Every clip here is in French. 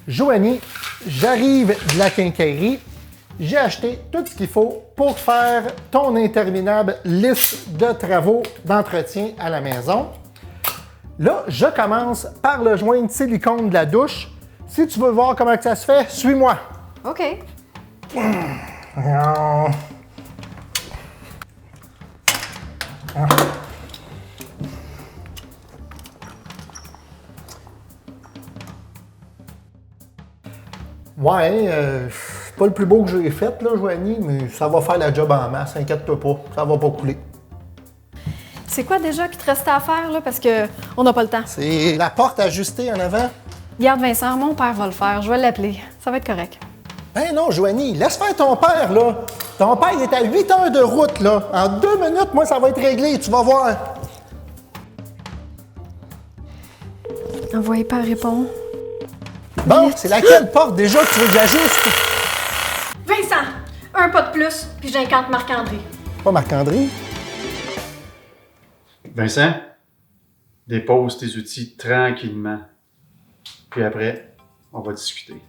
Joanie, j'arrive de la quincaillerie. J'ai acheté tout ce qu'il faut pour faire ton interminable liste de travaux d'entretien à la maison. Là, je commence par le joint de silicone de la douche. Si tu veux voir comment ça se fait, suis-moi. OK. Ouais, c'est pas le plus beau que j'ai fait, là, Joanie, mais ça va faire la job en masse, inquiète-toi pas, ça va pas couler. C'est quoi déjà qui te restait à faire, là? Parce qu'on n'a pas le temps. C'est la porte ajustée en avant. Garde Vincent, mon père va le faire. Je vais l'appeler. Ça va être correct. Ben non, Joanie, laisse faire ton père, là. Ton père, il est à 8 heures de route, là. En 2 minutes, moi, ça va être réglé, tu vas voir. Envoyez pas répondre. Bon, c'est laquelle porte déjà que tu veux que j'ajuste? Vincent! Un pas de plus, puis j'incante Marc-André. Pas Marc-André. Vincent, dépose tes outils tranquillement. Puis après, on va discuter.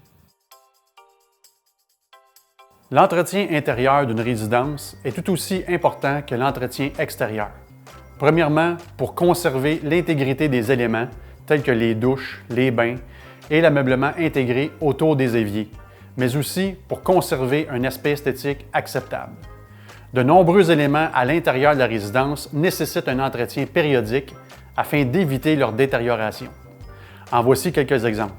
L'entretien intérieur d'une résidence est tout aussi important que l'entretien extérieur. Premièrement, pour conserver l'intégrité des éléments, tels que les douches, les bains et l'ameublement intégré autour des éviers, mais aussi pour conserver un aspect esthétique acceptable. De nombreux éléments à l'intérieur de la résidence nécessitent un entretien périodique afin d'éviter leur détérioration. En voici quelques exemples.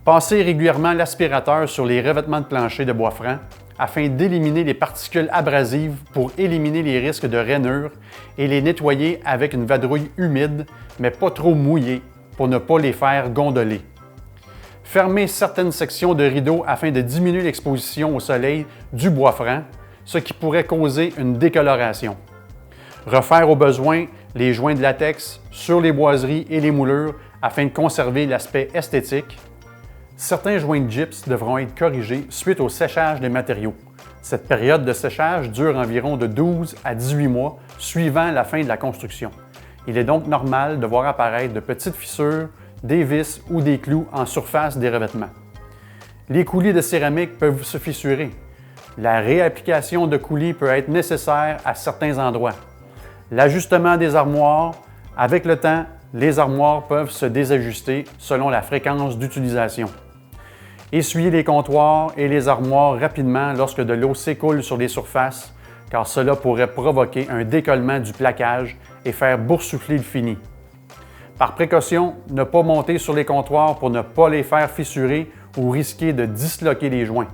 Passez régulièrement l'aspirateur sur les revêtements de plancher de bois franc afin d'éliminer les particules abrasives pour éliminer les risques de rainure et les nettoyer avec une vadrouille humide mais pas trop mouillée pour ne pas les faire gondoler. Fermez certaines sections de rideaux afin de diminuer l'exposition au soleil du bois franc, ce qui pourrait causer une décoloration. Refaire au besoin les joints de latex sur les boiseries et les moulures afin de conserver l'aspect esthétique. Certains joints de gypse devront être corrigés suite au séchage des matériaux. Cette période de séchage dure environ de 12 à 18 mois suivant la fin de la construction. Il est donc normal de voir apparaître de petites fissures, des vis ou des clous en surface des revêtements. Les coulis de céramique peuvent se fissurer. La réapplication de coulis peut être nécessaire à certains endroits. L'ajustement des armoires, avec le temps, les armoires peuvent se désajuster selon la fréquence d'utilisation. Essuyez les comptoirs et les armoires rapidement lorsque de l'eau s'écoule sur les surfaces, car cela pourrait provoquer un décollement du plaquage et faire boursoufler le fini. Par précaution, ne pas monter sur les comptoirs pour ne pas les faire fissurer ou risquer de disloquer les joints.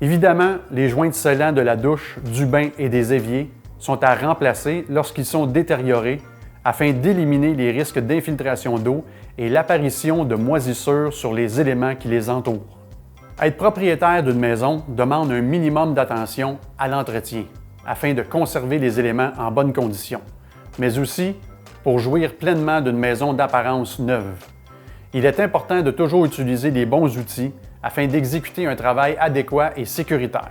Évidemment, les joints de scellant de la douche, du bain et des éviers sont à remplacer lorsqu'ils sont détériorés afin d'éliminer les risques d'infiltration d'eau et l'apparition de moisissures sur les éléments qui les entourent. Être propriétaire d'une maison demande un minimum d'attention à l'entretien afin de conserver les éléments en bonne condition, mais aussi pour jouir pleinement d'une maison d'apparence neuve. Il est important de toujours utiliser les bons outils afin d'exécuter un travail adéquat et sécuritaire.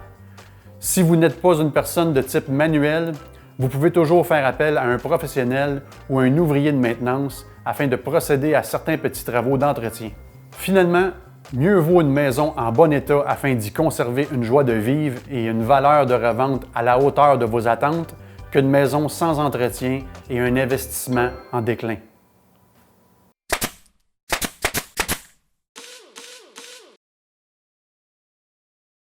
Si vous n'êtes pas une personne de type manuel, vous pouvez toujours faire appel à un professionnel ou un ouvrier de maintenance afin de procéder à certains petits travaux d'entretien. Finalement, mieux vaut une maison en bon état afin d'y conserver une joie de vivre et une valeur de revente à la hauteur de vos attentes qu'une maison sans entretien et un investissement en déclin.